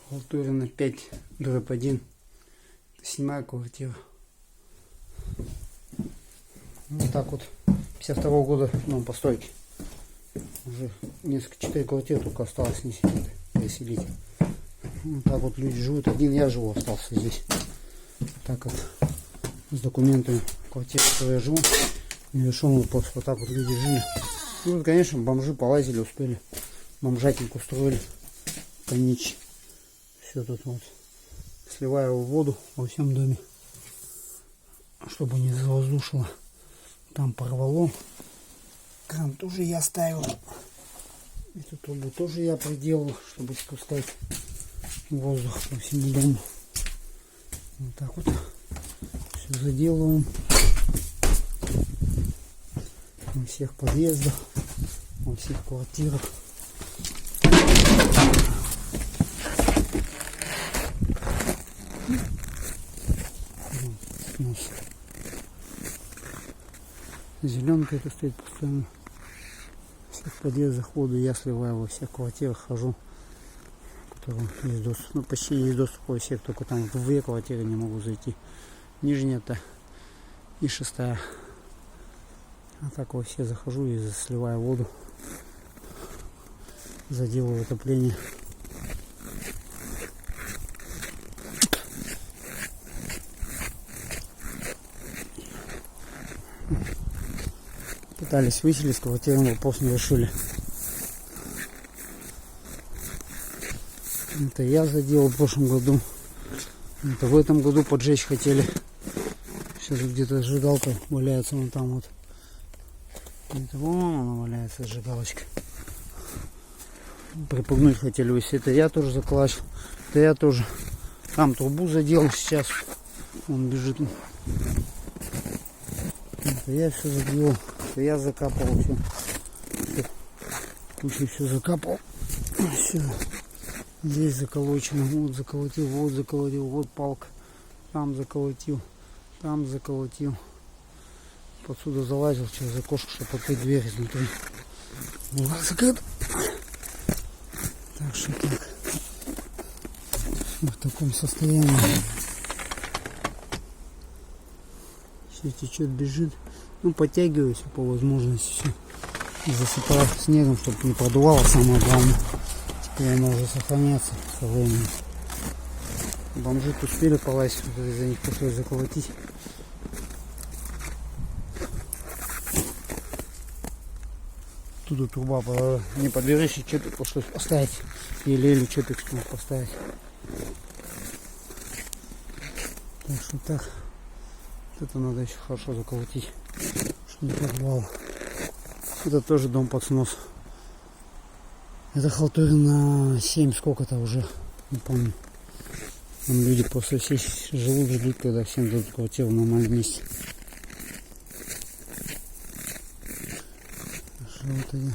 Халтурина 5/1. 7-я квартира. Вот так вот. 52-го года дом постройки. Уже несколько, 4 квартиры только осталось не переселить. Вот так вот люди живут. Один я живу, остался здесь. Так вот с документами квартиры, в которой я живу, нерешенный вопрос. Вот так вот люди жили. Ну вот, конечно, бомжи полазили, успели. Бомжатник устроили. Конич. Все тут вот. Сливаю воду во всем доме, чтобы не завоздушило. Там порвало. Кран тоже я ставил. Эту трубу тоже я проделал, чтобы спускать воздух по всему дому. Вот так вот все заделываем. Во всех подъездах, во всех квартирах. Зеленка это стоит постоянно. В всех подъездах воду я сливаю, во всех квартирах хожу, которые есть доступ. Ну, почти есть доступ во всех, только там в 2 квартиры не могу зайти. Нижняя-то и 6-я. А так во все захожу и сливаю воду. Заделываю отопление. Пытались выселить с квартиры, вопрос не решили. Это я заделал в прошлом году. Это в этом году поджечь хотели. Сейчас где-то зажигалка валяется вон там вот. Это вон она валяется, зажигалочка. Припугнуть хотели, если это я тоже заколачивал. Это я тоже. Там трубу заделал сейчас. Он бежит. Это я все заделал. Это я закапывал все. Кучу все закапал. Все. Здесь заколочено. Вот заколотил, вот палка. Там заколотил. Там заколотил. Отсюда залазил через окошко, чтобы открыть дверь изнутри. Была закрыта. Так что так. В таком состоянии. Все течет, бежит. Ну, подтягиваюсь по возможности все. Засыпаю снегом, чтобы не продувало, самое главное. Теперь оно уже сохраняется со временем. Бомжи успели полазить, из-за них пришлось заколотить. Туда труба не подлежащий, что-то пришлось поставить. Еле что-то смог поставить. Так что так. Это надо еще хорошо заколотить, чтобы не подвал. Это тоже дом под снос. Это Халтурина 7, сколько-то уже, не помню. Там люди просто все живут, ждут, когда всем дадут квартиру в нормальном месте. Вот я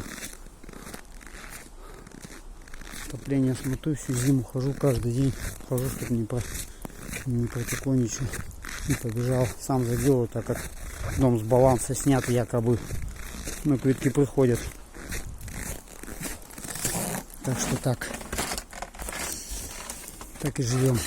отопление смотрю, всю зиму хожу, каждый день хожу, чтобы не протекло ничего, не побежал. Сам заделаю, так как дом с баланса снят якобы, но плитки приходят. Так что так и живем.